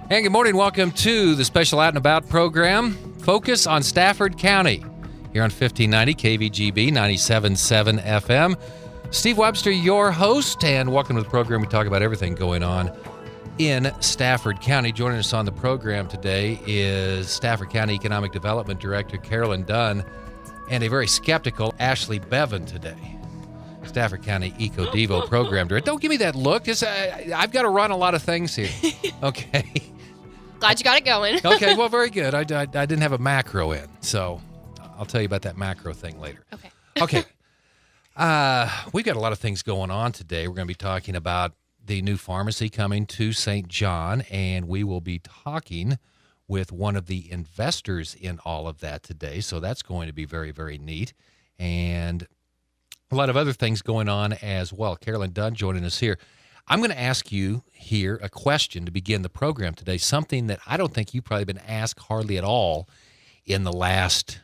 And good morning. Welcome to the special Out and About program, Focus on Stafford County, here on 1590 KVGB 97.7 FM. Steve Webster, your host, and welcome to the program. We talk about everything going on in Stafford County. Joining us on the program today is Stafford County Economic Development Director Carolyn Dunn and a very skeptical Ashley Bevan today. Stafford County Eco Devo Program Director. Don't give me that look. I've got to run a lot of things here. Okay. Glad you got it going. Okay, well, very good. I didn't have a macro in, so I'll tell you about that macro thing later. Okay. We've got a lot of things going on today. We're going to be talking about the new pharmacy coming to St. John, and we will be talking with one of the investors in all of that today, so that's going to be very, very neat. And a lot of other things going on as well. Carolyn Dunn joining us here. I'm going to ask you here a question to begin the program today, something that I don't think you've probably been asked hardly at all in the last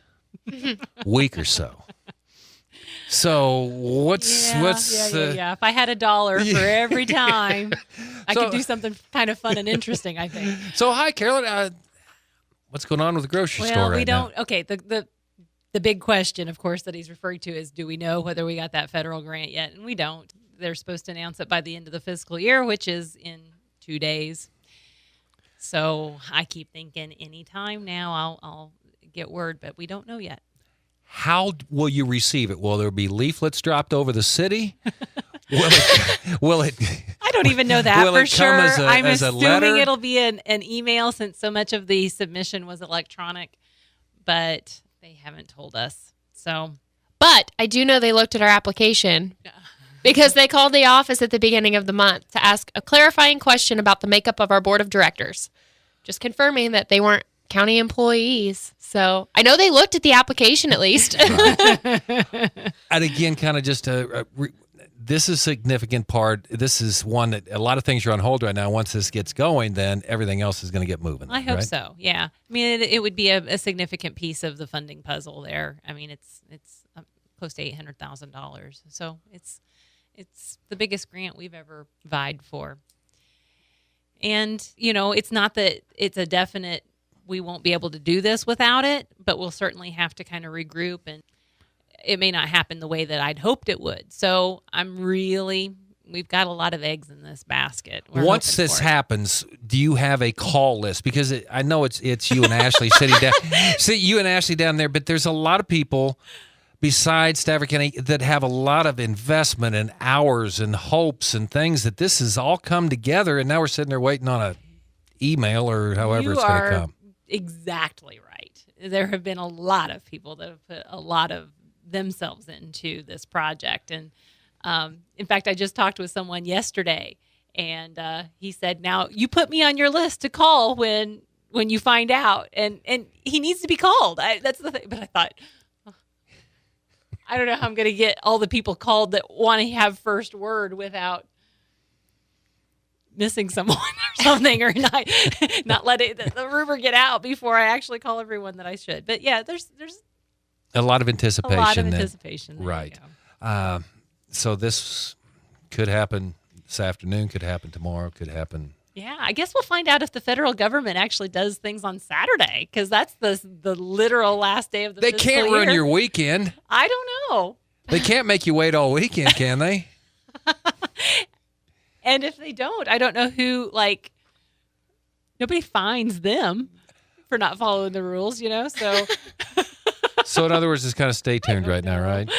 week or so. So what's If I had $1 for every time, I could do something kind of fun and interesting, I think. So hi, Carolyn. What's going on with the grocery store right now? Okay, the big question, of course, that he's referring to is, do we know whether we got that federal grant yet? And we don't. They're supposed to announce it by the end of the fiscal year, which is in 2 days. So I keep thinking anytime now I'll get word, but we don't know yet. How will you receive it? Will there be leaflets dropped over the city? Will it? I don't even know that for sure. I'm assuming it'll be an email since so much of the submission was electronic, but they haven't told us. So, but I do know they looked at our application because they called the office at the beginning of the month to ask a clarifying question about the makeup of our board of directors, just confirming that they weren't county employees. So I know they looked at the application at least. And again, kind of just this is a significant part. This is one that a lot of things are on hold right now. Once this gets going, then everything else is going to get moving. I hope so. Yeah. I mean, it would be a significant piece of the funding puzzle there. I mean, it's close to $800,000. So it's the biggest grant we've ever vied for. And, it's not that it's a definite we won't be able to do this without it, but we'll certainly have to kind of regroup, and it may not happen the way that I'd hoped it would. So we've got a lot of eggs in this basket. Once this happens, do you have a call list? Because I know it's you and Ashley sitting down. See, you and Ashley down there, but there's a lot of people besides Stafford County that have a lot of investment and hours and hopes and things that this has all come together, and now we're sitting there waiting on a email or however it's going to come. Exactly right. There have been a lot of people that have put a lot of themselves into this project. And in fact, I just talked with someone yesterday, and he said, now you put me on your list to call when you find out. And he needs to be called. That's the thing. But I thought, I don't know how I'm going to get all the people called that want to have first word without missing someone or something, or not letting the rumor get out before I actually call everyone that I should. But yeah, there's a lot of anticipation. A lot of anticipation. Right. So this could happen this afternoon, could happen tomorrow, could happen. Yeah, I guess we'll find out if the federal government actually does things on Saturday, because that's the literal last day of the fiscal year. They can't ruin your weekend. I don't know. They can't make you wait all weekend, can they? And if they don't, I don't know who, nobody fines them for not following the rules, so. So in other words, just kind of stay tuned right now, right?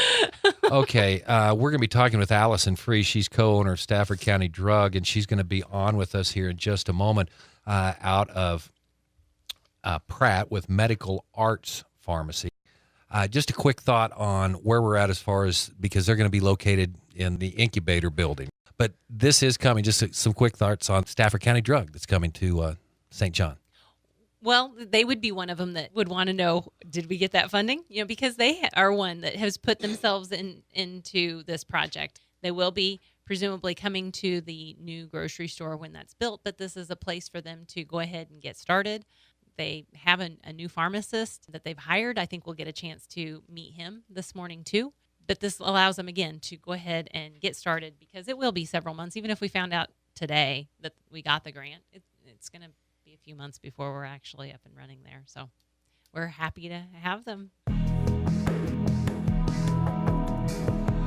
Okay, we're going to be talking with Allison Free. She's co-owner of Stafford County Drug, and she's going to be on with us here in just a moment out of Pratt with Medical Arts Pharmacy. Just a quick thought on where we're at as far as, because they're going to be located in the incubator building. But this is coming, just some quick thoughts on Stafford County Drug that's coming to St. John. Well, they would be one of them that would want to know, did we get that funding? Because they are one that has put themselves into this project. They will be presumably coming to the new grocery store when that's built, but this is a place for them to go ahead and get started. They have a new pharmacist that they've hired. I think we'll get a chance to meet him this morning too. But this allows them, again, to go ahead and get started, because it will be several months. Even if we found out today that we got the grant, it's going to be a few months before we're actually up and running there. So we're happy to have them.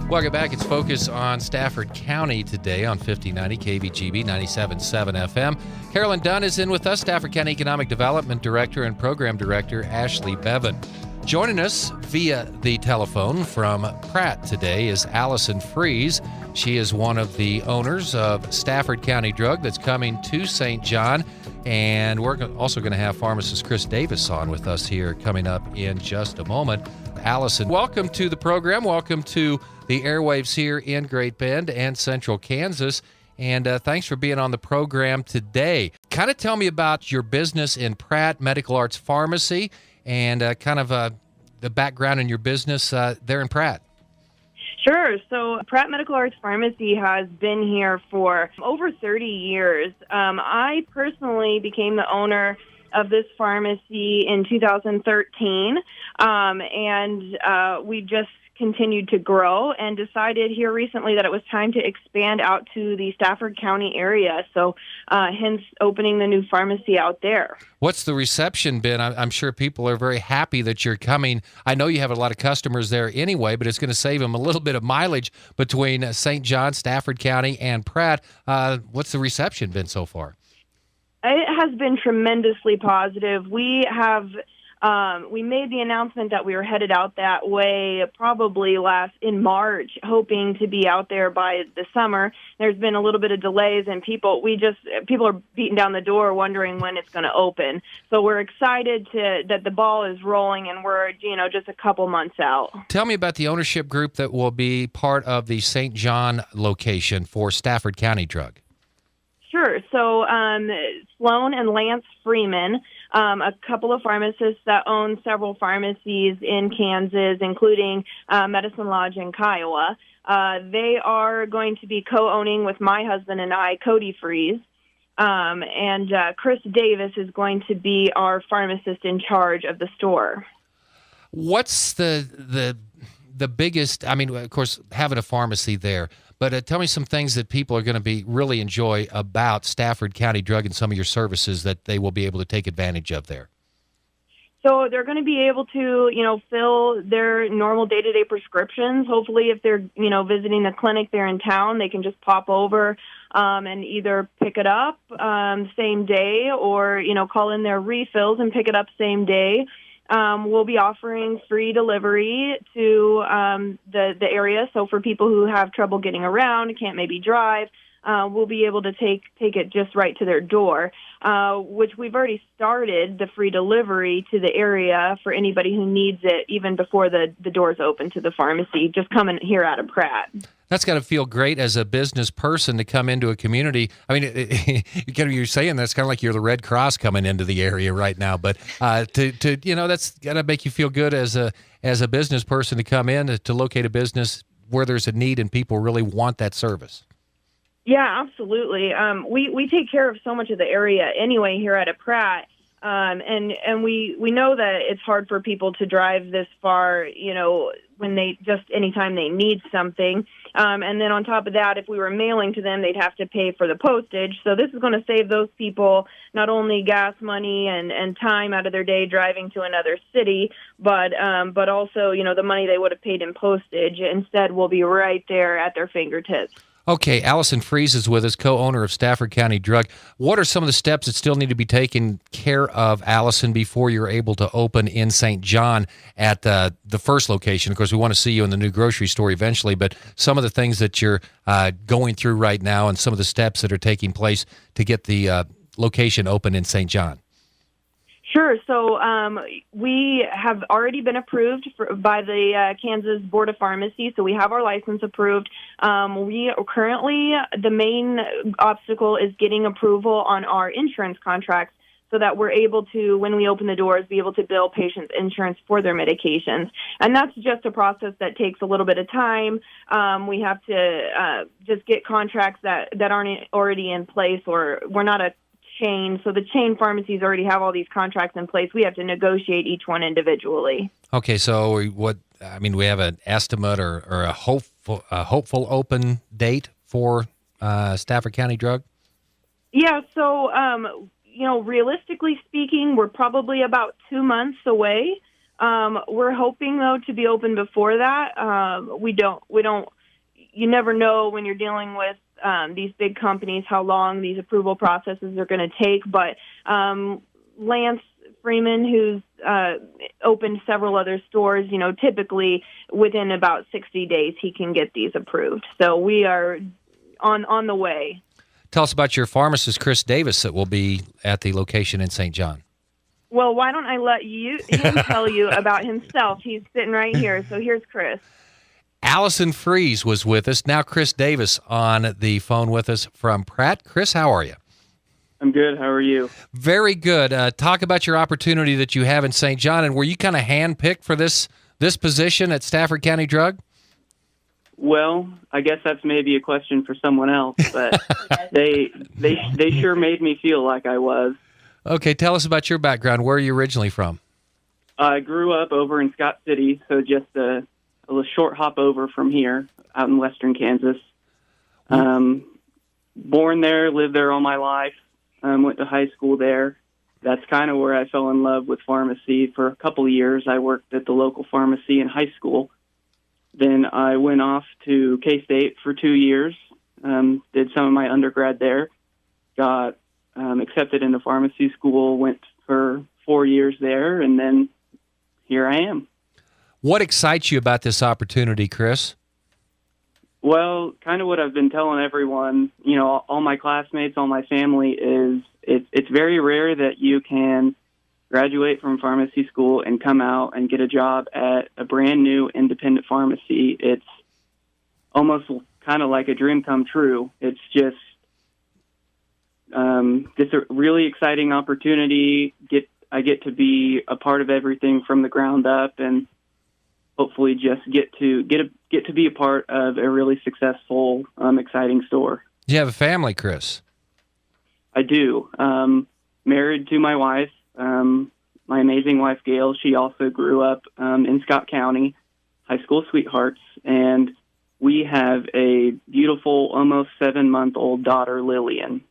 Welcome back. It's Focus on Stafford County today on 5090 KBGB 97.7 FM. Carolyn Dunn is in with us, Stafford County Economic Development Director and Program Director Ashley Bevan. Joining us via the telephone from Pratt today is Allison Fries. She is one of the owners of Stafford County Drug that's coming to St. John. And we're also going to have pharmacist Chris Davis on with us here coming up in just a moment. Allison, welcome to the program. Welcome to the airwaves here in Great Bend and Central Kansas. And thanks for being on the program today. Kind of tell me about your business in Pratt Medical Arts Pharmacy and the background in your business there in Pratt. Sure. So Pratt Medical Arts Pharmacy has been here for over 30 years. I personally became the owner of this pharmacy in 2013, and we just continued to grow and decided here recently that it was time to expand out to the Stafford County area, so hence opening the new pharmacy out there. What's the reception been? I'm sure people are very happy that you're coming. I know you have a lot of customers there anyway, but it's going to save them a little bit of mileage between St. John, Stafford County, and Pratt. What's the reception been so far? It has been tremendously positive. We made the announcement that we were headed out that way probably in March, hoping to be out there by the summer. There's been a little bit of delays, and people are beating down the door wondering when it's going to open. So we're excited that the ball is rolling, and we're just a couple months out. Tell me about the ownership group that will be part of the St. John location for Stafford County Drug. Sure. So Sloan and Lance Freeman, a couple of pharmacists that own several pharmacies in Kansas, including Medicine Lodge in Kiowa. They are going to be co-owning with my husband and I, Cody Fries. And Chris Davis is going to be our pharmacist in charge of the store. What's the biggest, of course, having a pharmacy there, but tell me some things that people are going to really enjoy about Stafford County Drug and some of your services that they will be able to take advantage of there. So they're going to be able to, fill their normal day-to-day prescriptions. Hopefully, if they're, visiting the clinic there in town, they can just pop over and either pick it up same day or, call in their refills and pick it up same day. We'll be offering free delivery to the area. So for people who have trouble getting around, can't maybe drive, we'll be able to take it just right to their door, which we've already started the free delivery to the area for anybody who needs it, even before the doors open to the pharmacy, just coming here out of Pratt. That's got to feel great as a business person to come into a community. You're saying that's kind of like you're the Red Cross coming into the area right now, but that's got to make you feel good as a business person to come in to locate a business where there's a need and people really want that service. Yeah, absolutely. We take care of so much of the area anyway here at Pratt. And we know that it's hard for people to drive this far, when anytime they need something. And then on top of that, if we were mailing to them, they'd have to pay for the postage. So this is going to save those people not only gas money and time out of their day driving to another city, but also, the money they would have paid in postage. Instead, will be right there at their fingertips. Okay, Allison Fries is with us, co-owner of Stafford County Drug. What are some of the steps that still need to be taken care of, Allison, before you're able to open in St. John at the first location? Of course, we want to see you in the new grocery store eventually, but some of the things that you're going through right now and some of the steps that are taking place to get the location open in St. John. Sure. So we have already been approved by the Kansas Board of Pharmacy, so we have our license approved. We are currently, the main obstacle is getting approval on our insurance contracts so that we're able to, when we open the doors, be able to bill patients insurance for their medications. And that's just a process that takes a little bit of time. We have to just get contracts that aren't already in place, or we're not a chain, so the chain pharmacies already have all these contracts in place. We have to negotiate each one individually. Okay, so we have an estimate or a hopeful open date for Stafford County Drug? Yeah, so realistically speaking, we're probably about 2 months away. We're hoping, though, to be open before that. You never know when you're dealing with these big companies how long these approval processes are going to take. But Lance Freeman, who's opened several other stores, typically within about 60 days he can get these approved. So we are on the way. Tell us about your pharmacist, Chris Davis, that will be at the location in St. John. Well, why don't I let him tell you about himself? He's sitting right here. So here's Chris. Allison Fries was with us. Now Chris Davis on the phone with us from Pratt. Chris, how are you? I'm good. How are you? Very good. Talk about your opportunity that you have in St. John, and were you kind of handpicked for this position at Stafford County Drug? Well, I guess that's maybe a question for someone else, but they sure made me feel like I was. Okay, tell us about your background. Where are you originally from? I grew up over in Scott City, so just a short hop over from here, out in western Kansas. Born there, lived there all my life, went to high school there. That's kind of where I fell in love with pharmacy. For a couple of years, I worked at the local pharmacy in high school. Then I went off to K-State for 2 years, did some of my undergrad there, got accepted into pharmacy school, went for 4 years there, and then here I am. What excites you about this opportunity, Chris? Well, kind of what I've been telling everyone, all my classmates, all my family, is it's very rare that you can graduate from pharmacy school and come out and get a job at a brand new independent pharmacy. It's almost kind of like a dream come true. It's just a really exciting opportunity. I get to be a part of everything from the ground up, and hopefully just get to be a part of a really successful, exciting store. Do you have a family, Chris? I do. Married to my wife, my amazing wife, Gail. She also grew up in Scott County, high school sweethearts, and we have a beautiful, almost 7-month-old daughter, Lillian.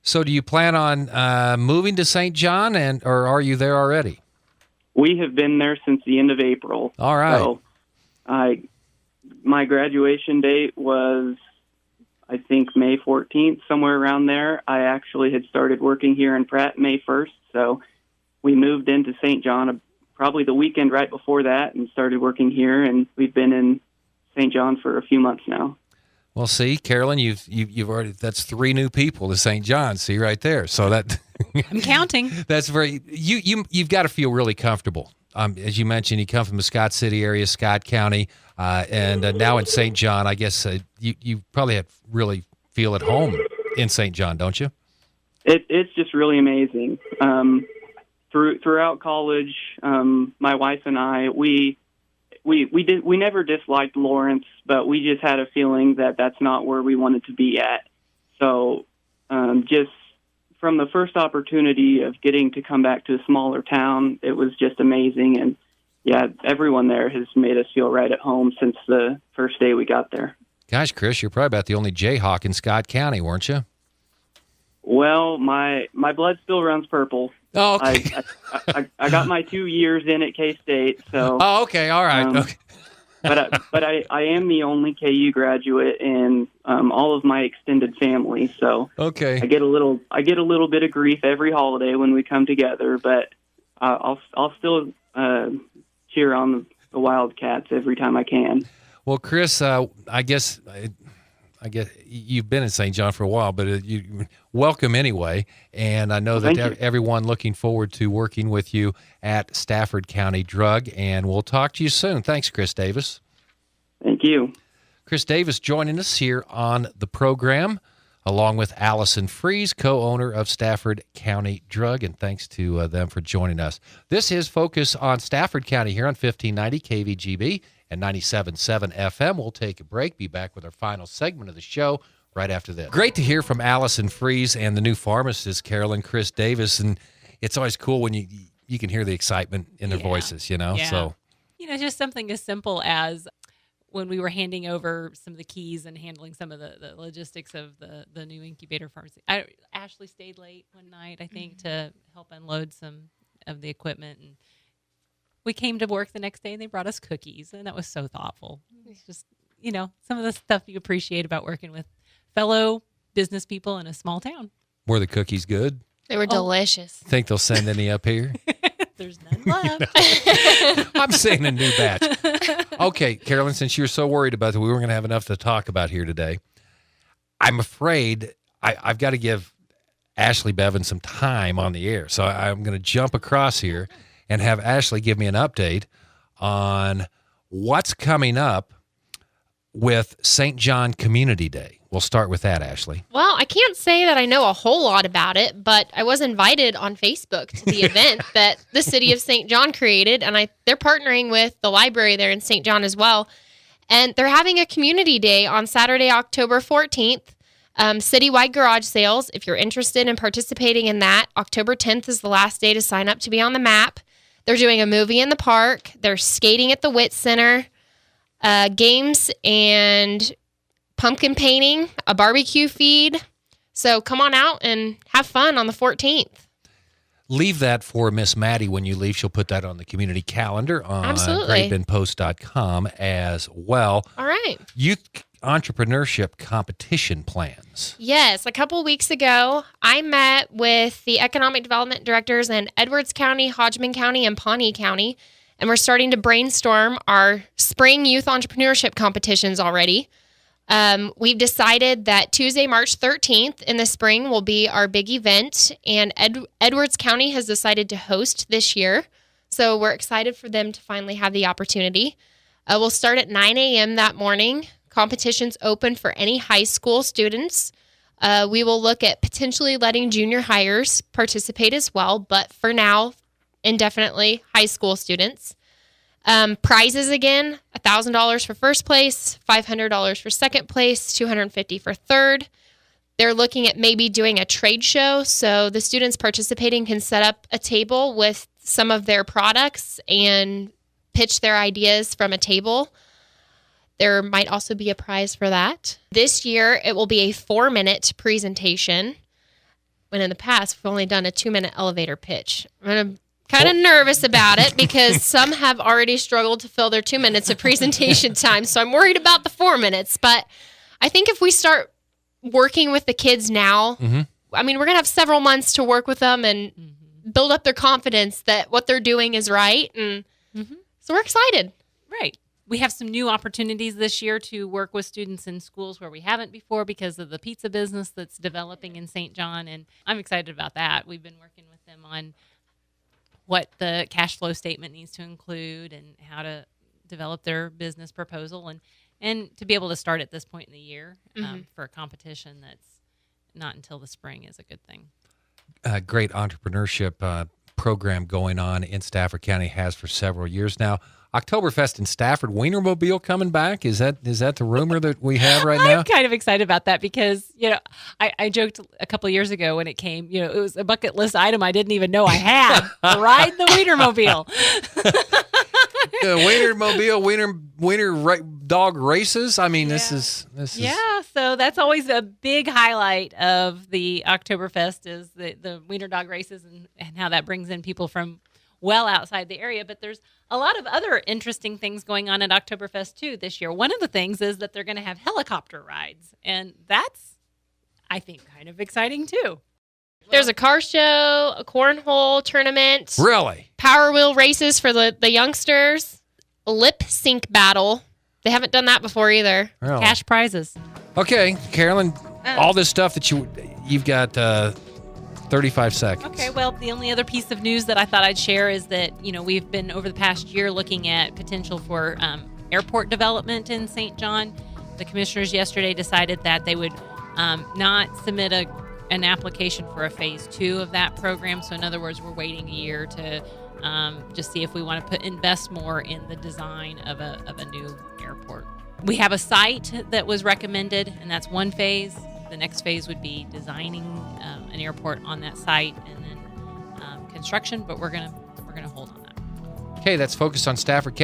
So do you plan on moving to St. John, or are you there already? We have been there since the end of April. All right. So my graduation date was, I think, May 14th, somewhere around there. I actually had started working here in Pratt May 1st, so we moved into St. John probably the weekend right before that and started working here, and we've been in St. John for a few months now. Well, see, Carolyn, you've already, that's 3 new people to St. John. See right there. So that I'm counting. That's you've got to feel really comfortable. As you mentioned, you come from the Scott City area, Scott County, and now in St. John. I guess you probably have really feel at home in St. John, don't you? It's just really amazing. Throughout college, my wife and I, we never disliked Lawrence, but we just had a feeling that that's not where we wanted to be at. So just from the first opportunity of getting to come back to a smaller town, it was just amazing. And yeah, everyone there has made us feel right at home since the first day we got there. Gosh, Chris, you're probably about the only Jayhawk in Scott County, weren't you? Well, my blood still runs purple. Oh, okay. I got my 2 years in at K-State, so. Oh, okay, all right. Okay. But I am the only KU graduate in all of my extended family, so okay. I get a little bit of grief every holiday when we come together, but I'll still cheer on the Wildcats every time I can. Well, Chris, I guess you've been in St. John for a while, but you welcome anyway. And I know that everyone looking forward to working with you at Stafford County Drug. And we'll talk to you soon. Thanks, Chris Davis. Thank you. Chris Davis joining us here on the program, along with Allison Fries, co-owner of Stafford County Drug. And thanks to them for joining us. This is Focus on Stafford County here on 1590 KVGB. And 97.7 FM. We'll take a break, be back with our final segment of the show right after this. Great to hear from Allison Fries and the new pharmacist, Carolyn, Chris Davis. And it's always cool when you can hear the excitement in their voices, Yeah. So just something as simple as when we were handing over some of the keys and handling some of the logistics of the new incubator pharmacy. Ashley stayed late one night, I think, to help unload some of the equipment. And we came to work the next day and they brought us cookies, and that was so thoughtful. It's just, some of the stuff you appreciate about working with fellow business people in a small town. Were the cookies good? They were delicious. Think they'll send any up here? There's none left. I'm saying a new batch. Okay, Carolyn, since you're so worried about that, we weren't going to have enough to talk about here today. I'm afraid I've got to give Ashley Bevan some time on the air. So I'm going to jump across here and have Ashley give me an update on what's coming up with St. John Community Day. We'll start with that, Ashley. Well, I can't say that I know a whole lot about it, but I was invited on Facebook to the event that the city of St. John created, and they're partnering with the library there in St. John as well. And they're having a community day on Saturday, October 14th, citywide garage sales. If you're interested in participating in that, October 10th is the last day to sign up to be on the map. They're doing a movie in the park. They're skating at the Witt Center, games and pumpkin painting, a barbecue feed. So come on out and have fun on the 14th. Leave that for Miss Maddie when you leave. She'll put that on the community calendar on Absolutely. GreatBendPost.com as well. All right. Youth Entrepreneurship competition plans. Yes. A couple weeks ago, I met with the economic development directors in Edwards County, Hodgman County, and Pawnee County, and we're starting to brainstorm our spring youth entrepreneurship competitions already. We've decided that Tuesday, March 13th in the spring will be our big event, and Edwards County has decided to host this year. So we're excited for them to finally have the opportunity. We'll start at 9 a.m. that morning. Competition's open for any high school students. We will look at potentially letting junior hires participate as well, but for now, indefinitely high school students. Prizes again, $1,000 for first place, $500 for second place, $250 for third. They're looking at maybe doing a trade show, so the students participating can set up a table with some of their products and pitch their ideas from a table. There might also be a prize for that. This year, it will be a 4-minute presentation, when in the past, we've only done a 2-minute elevator pitch. I'm kind of nervous about it because some have already struggled to fill their 2 minutes of presentation time. So I'm worried about the 4 minutes. But I think if we start working with the kids now, I mean, we're going to have several months to work with them and build up their confidence that what they're doing is right. And so we're excited. Right. We have some new opportunities this year to work with students in schools where we haven't before because of the pizza business that's developing in St. John. And I'm excited about that. We've been working with them on what the cash flow statement needs to include and how to develop their business proposal and to be able to start at this point in the year for a competition that's not until the spring is a good thing. Great entrepreneurship program going on in Stafford County, has for several years now. Oktoberfest in Stafford, Wienermobile coming back. Is that the rumor that we have right now? I'm kind of excited about that because, I joked a couple of years ago when it came, it was a bucket list item I didn't even know I had. Ride the Wienermobile. Wiener dog races. I mean, this is. Yeah, so that's always a big highlight of the Oktoberfest is the Wiener dog races and how that brings in people from well outside the area. But there's a lot of other interesting things going on at Oktoberfest too this year. One of the things is that they're going to have helicopter rides, and that's, I think, kind of exciting too. There's a car show, a cornhole tournament. Really? Power wheel races for the youngsters. A lip sync battle. They haven't done that before either. Really? Cash prizes. Okay, Carolyn, all this stuff that you've got 35 seconds. Okay, well, the only other piece of news that I thought I'd share is that, we've been over the past year looking at potential for airport development in St. John. The commissioners yesterday decided that they would not submit an application for a phase 2 of that program. So in other words, we're waiting a year to just see if we want to invest more in the design of a new airport. We have a site that was recommended, and that's one phase. The next phase would be designing an airport on that site and then construction, but we're gonna hold on that. Okay, that's focused on Stafford County.